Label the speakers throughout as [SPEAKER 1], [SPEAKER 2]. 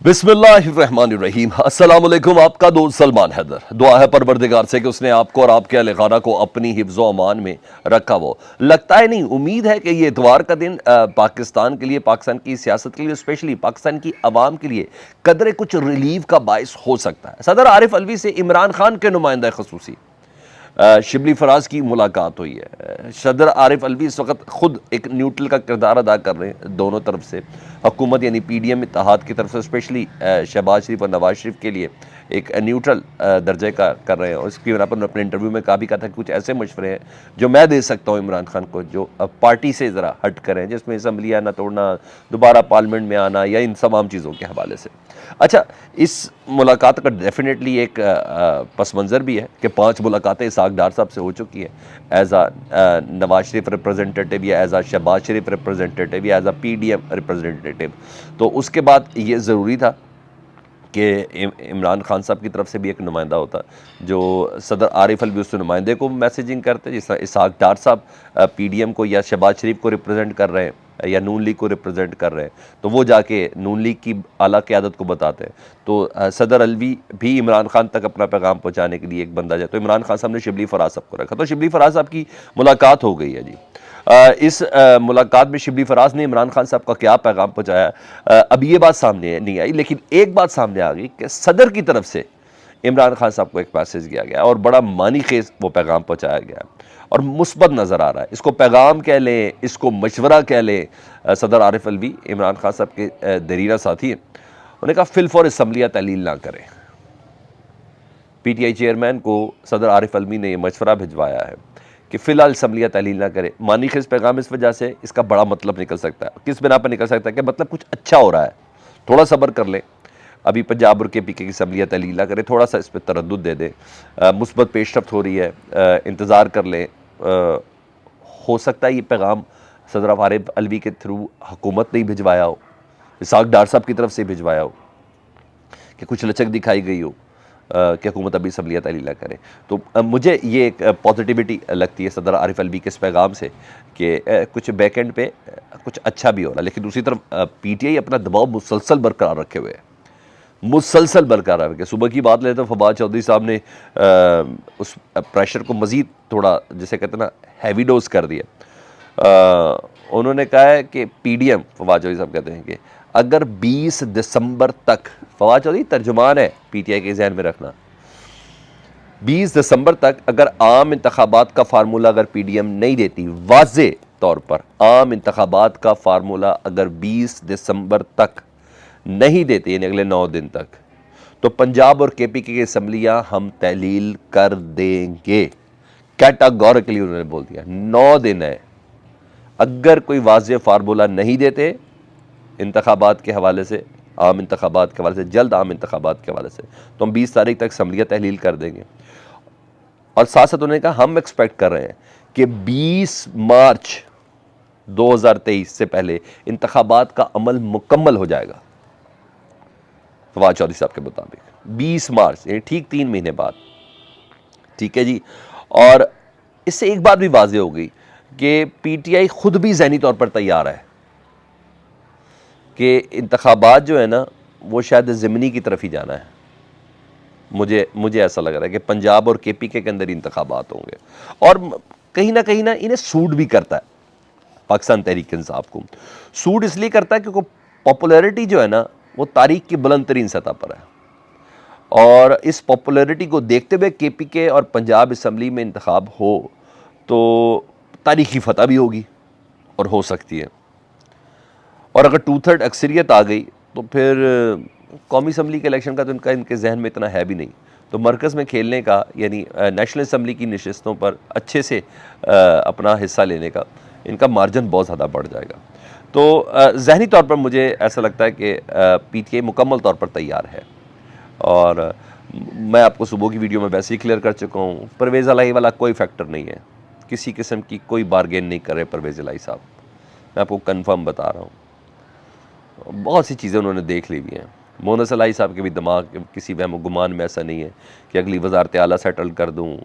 [SPEAKER 1] बिस्मिल्लाहिर्रहमानिर्रहीम। अस्सलामुअलैकुम। आपका दोस्त सलमान हैदर। दुआ है परवरदिगार से कि उसने आपको और आपके अहले खाना को अपनी हिफ्ज़ व अमान में रखा। वो लगता है नहीं, उम्मीद है कि ये इतवार का दिन पाकिस्तान के लिए, पाकिस्तान की सियासत के लिए, स्पेशली पाकिस्तान की आवाम के लिए कदरे कुछ रिलीफ का बायस हो सकता है। सदर आरिफ अलवी से इमरान खान के नुमाइंदा खसूसी शिबली फराज की मुलाकात हुई है। सदर आरिफ अलवी इस वक्त खुद एक न्यूट्रल का किरदार अदा कर रहे हैं दोनों तरफ से। हुकूमत यानी PDM इत्तेहाद की तरफ से स्पेशली शहबाज शरीफ और नवाज शरीफ के लिए एक न्यूट्रल दर्जे का कर रहे हैं। और इसकी वजह पर अपने इंटरव्यू में कहा भी कहा था कि कुछ ऐसे मशवरे हैं जो मैं दे सकता हूँ इमरान खान को, जो पार्टी से ज़रा हट कर हैं, जिसमें असम्बलियाँ ना तोड़ना, दोबारा पार्लियामेंट में आना या इन तमाम चीज़ों के हवाले से। अच्छा, इस मुलाकात का डेफिनेटली एक पस मंज़र भी है कि 5 मुलाकातें इसहाक डार साहब से हो चुकी है एज नवाज शरीफ रिप्रेजेंटेटिव या एज शहबाज शरीफ रिप्रेजेंटेटिव या एज PDM रिप्रेजेंटेटिव। तो उसके बाद ये ज़रूरी था कि इमरान खान साहब की तरफ से भी एक नुमाइंदा होता, जो सदर आरिफ अलवी उस नुमाइंदे को मैसेजिंग करते, जिस तरह इसहाक डार साहब PDM को या शहबाज शरीफ को रिप्रेजेंट कर रहे हैं या नून लीग को रिप्रेजेंट कर रहे हैं, तो वो जाके नून लीग की आला क़यादत को बताते हैं। तो सदर अलवी भी इमरान खान तक अपना पैगाम पहुँचाने के लिए एक बंदा जाए, तो इमरान खान साहब ने शिबली फराज साहब को रखा। तो शिबली फराज साहब की मुलाकात हो गई है जी। इस मुलाकात में शिबली फराज ने इमरान खान साहब का क्या पैगाम पहुँचाया, अब ये बात सामने नहीं आई, लेकिन एक बात सामने आ गई कि सदर की तरफ से इमरान खान साहब को एक मैसेज दिया गया और बड़ा मानी खेज वो पैगाम पहुँचाया गया और मुस्बत नज़र आ रहा है। इसको पैगाम कह लें, इसको मशवरा कह लें। सदर आरिफ अलवी इमरान खान साहब के दरीना साथी हैं। उन्होंने कहा फिल फॉर असम्बलियाँ तहलील ना करें। PTI चेयरमैन को सदर आरिफ अलवी ने यह मशवरा भिजवाया है कि फ़िलहाल असम्बलियाँ तहलील ना करें। मानी खेज पैगाम इस वजह से इसका बड़ा मतलब निकल सकता है। किस बिना पर निकल सकता है कि मतलब कुछ अच्छा हो रहा है, थोड़ा सब्र कर लें, अभी पंजाब और KPK की असम्बलियाँ तहलील ना करें, थोड़ा सा इस पर तरद्दुद दे दें, मुस्बत पेशरफ्त हो रही है, इंतज़ार कर लें। हो सकता है ये पैगाम सदर आरिफ अलवी के थ्रू हुकूमत ने भिजवाया हो, इसहाक डार साहब की तरफ से भिजवाया हो, कि कुछ लचक दिखाई गई हो कि हुकूमत अभी असम्बलियाँ तहलील ना करें। तो मुझे ये एक पॉजिटिविटी लगती है सदर आरिफ अलवी के इस पैगाम से कि कुछ बैक एंड पे कुछ अच्छा भी हो रहा है। लेकिन दूसरी तरफ PTI अपना दबाव मुसलसल बरकरार रखे हुए है, मुसलसल बरकरार रखे। सुबह की बात लें तो फवाद चौधरी साहब ने उस प्रेशर को मज़ीद थोड़ा, जिसे कहते हैं ना, हैवी डोज कर दिया। उन्होंने कहा है कि PDM, फवाद चौधरी साहब कहते हैं कि अगर 20 दिसंबर तक, फवाद चौधरी तर्जुमान है PTI के जहन में रखना, 20 दिसंबर तक अगर आम इंतखाबात का फार्मूला अगर PDM नहीं देती, वाज़े तौर पर आम इंतखाबात का फार्मूला अगर 20 दिसंबर तक नहीं देते, यानी अगले 9 दिन तक, तो पंजाब और KPK की असम्बलियाँ हम तहलील कर देंगे। कैटेगोरिकली उन्होंने बोल दिया, 9 दिन है। अगर कोई वाज़े फार्मूला नहीं देते इंतखाबात के हवाले से, आम इंतखाबात के हवाले से, जल्द आम इंतखाबात के हवाले से, तो हम 20 तारीख तक असम्बलियाँ तहलील कर देंगे। और साथ साथ उन्होंने कहा हम एक्सपेक्ट कर रहे हैं कि 20 मार्च 2023 से पहले इंतखाबात का अमल मुकम्मल हो जाएगा। फवाद चौधरी साहब के मुताबिक 20 मार्च, यानी ठीक 3 महीने बाद। ठीक है जी। और इससे एक बात भी वाज़ेह हो गई कि PTI खुद भी ज़हनी तौर पर तैयार है कि इंतखाबात जो है ना, वो शायद ज़िमनी की तरफ ही जाना है। मुझे ऐसा लग रहा है कि पंजाब और KPK के अंदर इंतखाबात होंगे और कहीं ना इन्हें सूट भी करता है, पाकिस्तान तहरीक इंसाफ को सूट इसलिए करता है क्योंकि पॉपुलैरिटी जो है ना, वो तारीख की बुलंद तरीन सतह पर है। और इस पॉपुलैरिटी को देखते हुए KPK और पंजाब असम्बली में इंतखाब हो तो तारीखी फतह भी होगी और हो सकती है। और अगर 2/3 अक्सरियत आ गई तो फिर कौमी असम्बली के इलेक्शन का तो इनके जहन में इतना है भी नहीं। तो मरकज़ में खेलने का, यानी नेशनल असम्बली की नशस्तों पर अच्छे से अपना हिस्सा लेने का इनका मार्जिन बहुत ज़्यादा बढ़ जाएगा। तो ज़हनी तौर पर मुझे ऐसा लगता है कि PTI मुकम्मल तौर पर तैयार है। और मैं आपको सुबह की वीडियो में वैसे ही क्लियर कर चुका हूँ, परवेज़ इलाही वाला कोई फैक्टर नहीं है, किसी किस्म की कोई बारगेन नहीं कर रहे परवेज़ इलाही साहब। मैं आपको कन्फर्म बता रहा हूँ, बहुत सी चीज़ें उन्होंने देख ली हुई हैं। मोहन इलाही साहब के भी दिमाग किसी वहम गुमान में ऐसा नहीं है कि अगली वजारत आला सेटल कर दूँ,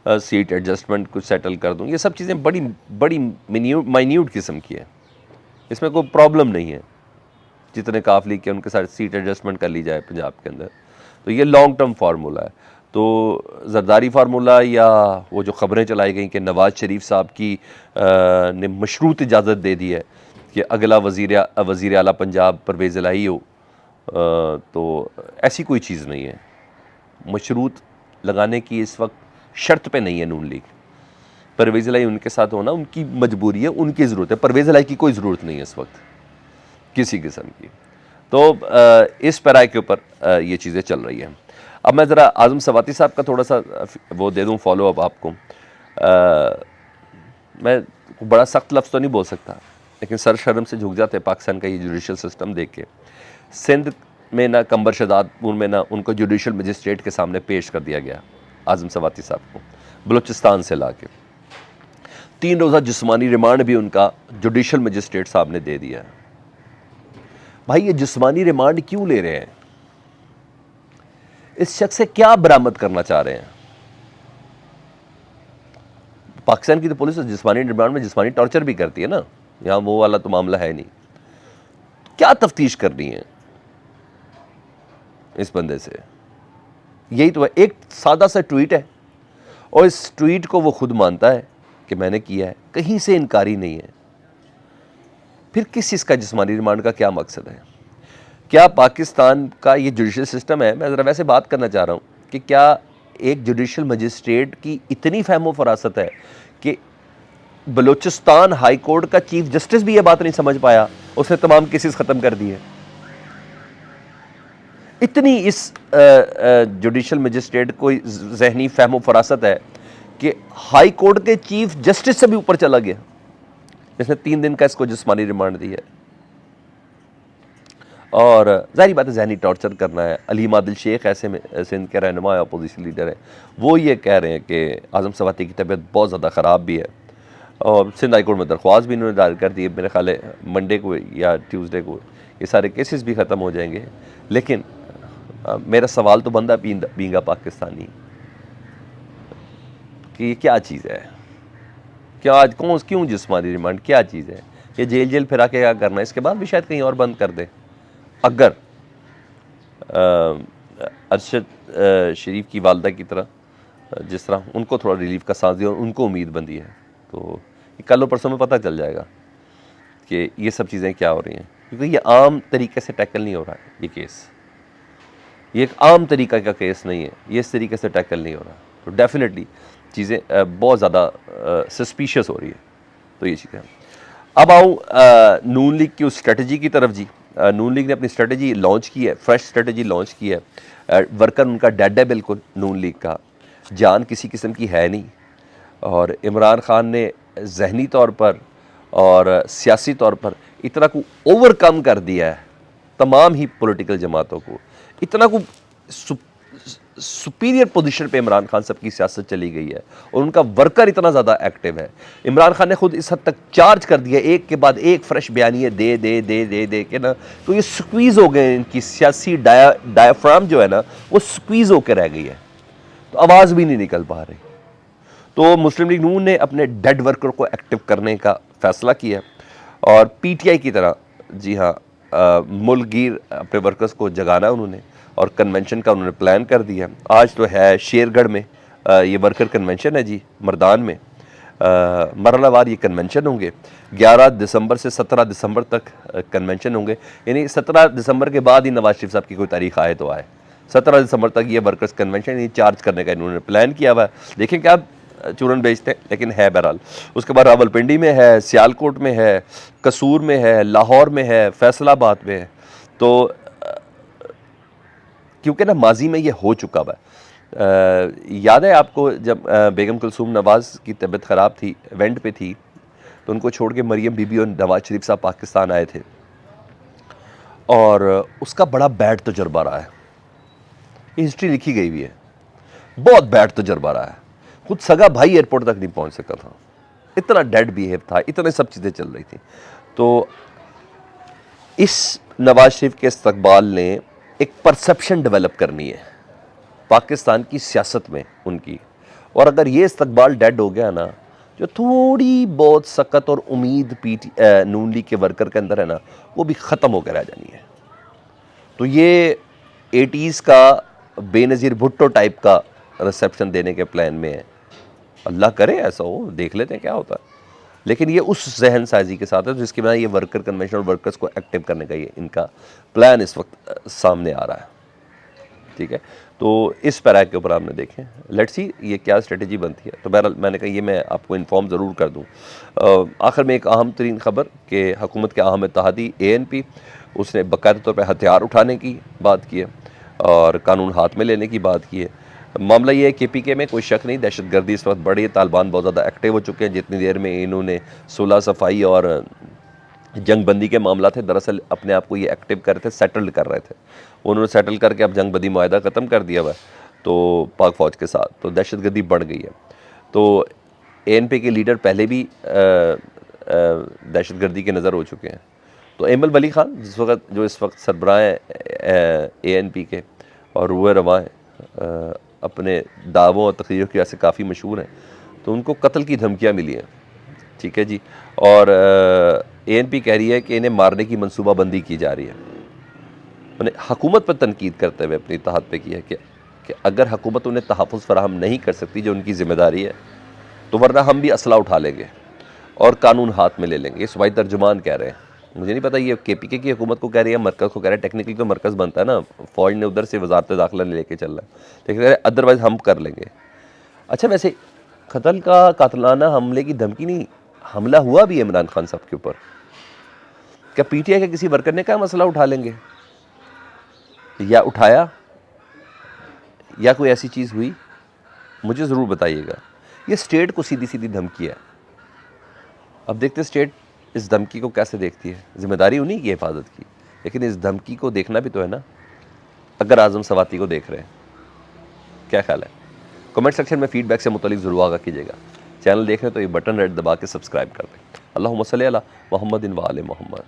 [SPEAKER 1] सीट एडजस्टमेंट कुछ सेटल कर दूँ। ये सब चीज़ें बड़ी माइन्यूट किस्म की है, इसमें कोई प्रॉब्लम नहीं है। जितने काफ लीग के उनके साथ सीट एडजस्टमेंट कर ली जाए पंजाब के अंदर। तो ये लॉन्ग टर्म फार्मूला है। तो जरदारी फार्मूला या वो जो ख़बरें चलाई गई कि नवाज़ शरीफ साहब की ने मशरूत इजाज़त दे दी है कि अगला वज़ीर आला पंजाब परवेज़ इलाही हो, तो ऐसी कोई चीज़ नहीं है। मशरूत लगाने की इस वक्त शर्त पे नहीं है नून लीग। परवेज़ इलाही उनके साथ होना उनकी मजबूरी है, उनकी ज़रूरत है। परवेज़ इलाही की कोई ज़रूरत नहीं है इस वक्त किसी किस्म की। तो इस पैराए के ऊपर ये चीज़ें चल रही हैं। अब मैं ज़रा आज़म सवाती साहब का थोड़ा सा वो दे दूँ फॉलो अप आपको। मैं बड़ा सख्त लफ्ज़ तो नहीं बोल सकता, लेकिन सर शर्म से झुक जाते पाकिस्तान का ये जुडिशल सिस्टम देख के। सिंध में ना कंबर शहजादपुर में ना उनको जुडिशल मजिस्ट्रेट के सामने पेश कर दिया गया आज़म सवाती साहब को, बलूचिस्तान से ला के 3 रोज़ा जिस्मानी रिमांड भी उनका जुडिशल मजिस्ट्रेट साहब ने दे दिया। भाई ये जिस्मानी रिमांड क्यों ले रहे हैं? इस शख्स से क्या बरामद करना चाह रहे हैं? पाकिस्तान की तो पुलिस जिस्मानी रिमांड में जिस्मानी टॉर्चर भी करती है ना, यहाँ वो वाला तो मामला है नहीं। क्या तफ्तीश करनी है इस बंदे से? यही तो है। एक सादा सा ट्वीट है और इस ट्वीट को वो खुद मानता है कि मैंने किया है, कहीं से इनकारी नहीं है। फिर किस चीज़ का जिस्मानी रिमांड का क्या मकसद है? क्या पाकिस्तान का ये जुडिशल सिस्टम है, मैं ज़रा वैसे बात करना चाह रहा हूँ कि क्या एक जुडिशल मजिस्ट्रेट की इतनी फहमो फरासत है कि बलूचिस्तान हाई कोर्ट का चीफ जस्टिस भी ये बात नहीं समझ पाया, उसने तमाम केसेस ख़त्म कर दिए। इतनी इस जुडिशल मजिस्ट्रेट को जहनी फहमो फरासत है कि हाई कोर्ट के चीफ जस्टिस से भी ऊपर चला गया। इसने 3 दिन का इसको जिस्मानी रिमांड दिया है। और ज़ाहिर बात है जहनी टॉर्चर करना है। अलीम आदिल शेख ऐसे में सिंध के रहनुमा अपोजिशन लीडर है, वो ये कह रहे हैं कि आज़म सवाती की तबीयत बहुत ज़्यादा ख़राब भी है और सिंध हाई कोर्ट में दरख्वास्त भी इन्होंने दायर कर दी है। मेरे ख्याल है मंडे को या ट्यूसडे को ये सारे केसेस भी ख़त्म हो जाएंगे। लेकिन मेरा सवाल तो बनता बींगा पाकिस्तानी कि ये क्या चीज़ है? क्या आज क्यों जिस्मानी रिमांड क्या चीज़ है? ये जेल फिरा के क्या करना है? इसके बाद भी शायद कहीं और बंद कर दे। अगर अरशद शरीफ की वालदा की तरह जिस तरह उनको थोड़ा रिलीफ का सांस दिया और उनको उम्मीद बंदी है, तो कल परसों में पता चल जाएगा कि ये सब चीज़ें क्या हो रही हैं। क्योंकि ये आम तरीके से टैकल नहीं हो रहा है ये केस, ये एक आम तरीका का केस नहीं है, ये इस तरीके से टैकल नहीं हो रहा। तो डेफिनेटली चीज़ें बहुत ज़्यादा सस्पिशियस हो रही है। तो ये चीज़ें अब आऊँ नून लीग की उस स्ट्रेटजी की तरफ। जी, नून लीग ने अपनी स्ट्रेटजी लॉन्च की है, फ्रेश स्ट्रेटजी लॉन्च की है। वर्कर उनका डेड है बिल्कुल, नून लीग का जान किसी किस्म की है नहीं। और इमरान खान ने जहनी तौर पर और सियासी तौर पर इतना को ओवरकम कर दिया है तमाम ही पॉलिटिकल जमातों को, इतना को सुपीरियर पोजीशन पे इमरान खान साहब की सियासत चली गई है और उनका वर्कर इतना ज़्यादा एक्टिव है। इमरान खान ने खुद इस हद तक चार्ज कर दिया, एक के बाद एक फ्रेश बयानिए दे दे दे दे दे के ना, तो ये स्क्वीज़ हो गए, इनकी सियासी डायाफ्राम जो है ना वो स्क्वीज़ होकर रह गई है, तो आवाज़ भी नहीं निकल पा रही। तो मुस्लिम लीग नून ने अपने डेड वर्कर को एक्टिव करने का फ़ैसला किया और PTI की तरह, जी हाँ, मुल्कगीर अपने वर्कर्स को जगाना उन्होंने और कन्वेंशन का उन्होंने प्लान कर दिया। आज तो है शेरगढ़ में ये वर्कर कन्वेंशन है जी, मर्दान में मरहलावार ये कन्वेंशन होंगे। 11 दिसंबर से 17 दिसंबर तक कन्वेंशन होंगे, यानी 17 दिसंबर के बाद ही नवाज शरीफ साहब की कोई तारीख आए तो आए। 17 दिसंबर तक ये वर्कर्स कन्वेंशन ये चार्ज करने का इन्होंने प्लान किया हुआ है। देखें क्या चूरन बेचते हैं, लेकिन है बहरहाल। उसके बाद रावलपिंडी में है, सियालकोट में है, कसूर में है, लाहौर में है, फैसलाबाद में है। तो क्योंकि ना माजी में ये हो चुका हुआ है। याद है आपको जब बेगम कुलसूम नवाज़ की तबीयत ख़राब थी, इवेंट पे थी, तो उनको छोड़ के मरियम बीबी और नवाज शरीफ साहब पाकिस्तान आए थे और उसका बड़ा बैड तजुर्बा रहा है। ये हिस्ट्री लिखी गई हुई है, बहुत बैड तजुर्बा रहा है। खुद सगा भाई एयरपोर्ट तक नहीं पहुंच सका था, इतना डेड बिहेव था, इतने सब चीज़ें चल रही थी। तो इस नवाज शरीफ के इस्तकबाल ने एक परसेप्शन डेवलप करनी है पाकिस्तान की सियासत में उनकी, और अगर ये इस्तकबाल डेड हो गया ना, जो थोड़ी बहुत सकत और उम्मीद नून लीग के वर्कर के अंदर है ना, वो भी ख़त्म होकर रह जानी है। तो ये 80s का बेनज़ीर भुट्टो टाइप का रिसेप्शन देने के प्लान में है। अल्लाह करे ऐसा हो, देख लेते हैं क्या होता है। लेकिन ये उस जहन साजी के साथ है जिसकी वजह ये वर्कर कन्वेंशनल वर्कर्स को एक्टिव करने का ये इनका प्लान इस वक्त सामने आ रहा है। ठीक है, तो इस पैराग के ऊपर आपने देखें, लेट्स सी ये क्या स्ट्रेटजी बनती है। तो बहरहाल मैंने कहा ये मैं आपको इन्फॉर्म ज़रूर कर दूँ। आखिर में एक अहम तरीन ख़बर कि हुकूमत के अहम इत्तेहादी ANP उसने बाकायदा तौर पर हथियार उठाने की बात की है और कानून हाथ में लेने की बात की है। मामला ये है कि PK में कोई शक नहीं, दहशत गर्दी इस वक्त बढ़ी है, तालिबान बहुत ज़्यादा एक्टिव हो चुके हैं। जितनी देर में इन्होंने सुलह सफाई और जंग बंदी के मामला थे, दरअसल अपने आप को ये एक्टिव कर रहे थे, सेटल्ड कर रहे थे। उन्होंने सेटल करके अब जंग बंदी मुआहदा ख़त्म कर दिया हुआ है तो पाक फ़ौज के साथ, तो दहशत गर्दी बढ़ गई है। तो ANP के लीडर पहले भी दहशत गर्दी के नज़र हो चुके हैं। तो एमल वली खान जो इस वक्त सरबराह ANP के और रुए रवां अपने दावों और तकरीरों की वजह से काफ़ी मशहूर हैं, तो उनको कत्ल की धमकियाँ मिली हैं। ठीक है जी, और ANP कह रही है कि इन्हें मारने की मनसूबाबंदी की जा रही है। मैंने हुकूमत पर तनकीद करते हुए अपनी इत्तेहाद पे की है कि अगर हुकूमत उन्हें तहफ़्फ़ुज़ फराहम नहीं कर सकती जो उनकी ज़िम्मेदारी है, तो वरना हम भी असला उठा लेंगे और कानून हाथ में ले लेंगे। ये सूबाई तर्जुमान कह रहे हैं। मुझे नहीं पता ये KPK की हुकूमत को कह रही है, मरकज़ को कह रहे हैं। टेक्निकली तो मरकज़ बनता है ना, फ़ौज ने उधर से वज़ारत दाखिला लेके चलना है, लेकिन कह रहे अदरवाइज़ हम कर लेंगे। अच्छा, वैसे कत्ल का कातलाना हमले की धमकी नहीं, हमला हुआ भी है इमरान खान साहब के ऊपर। क्या PTI के किसी वर्कर ने कहा मसला उठा लेंगे, या उठाया, या कोई ऐसी चीज़ हुई? मुझे ज़रूर बताइएगा। ये स्टेट को सीधी सीधी धमकी है। अब देखते स्टेट इस धमकी को कैसे देखती है। जिम्मेदारी उन्हीं की हिफाजत की, लेकिन इस धमकी को देखना भी तो है ना, अगर आज़म सवाती को देख रहे हैं। क्या ख्याल है? कमेंट सेक्शन में फीडबैक से मुतालिक ज़रूर आगाह कीजिएगा। चैनल देख रहे हैं तो ये बटन रेड दबा के सब्सक्राइब कर दें। अल्लाहुम्मा सल्ली अला मुहम्मदिन व आले मुहम्मद।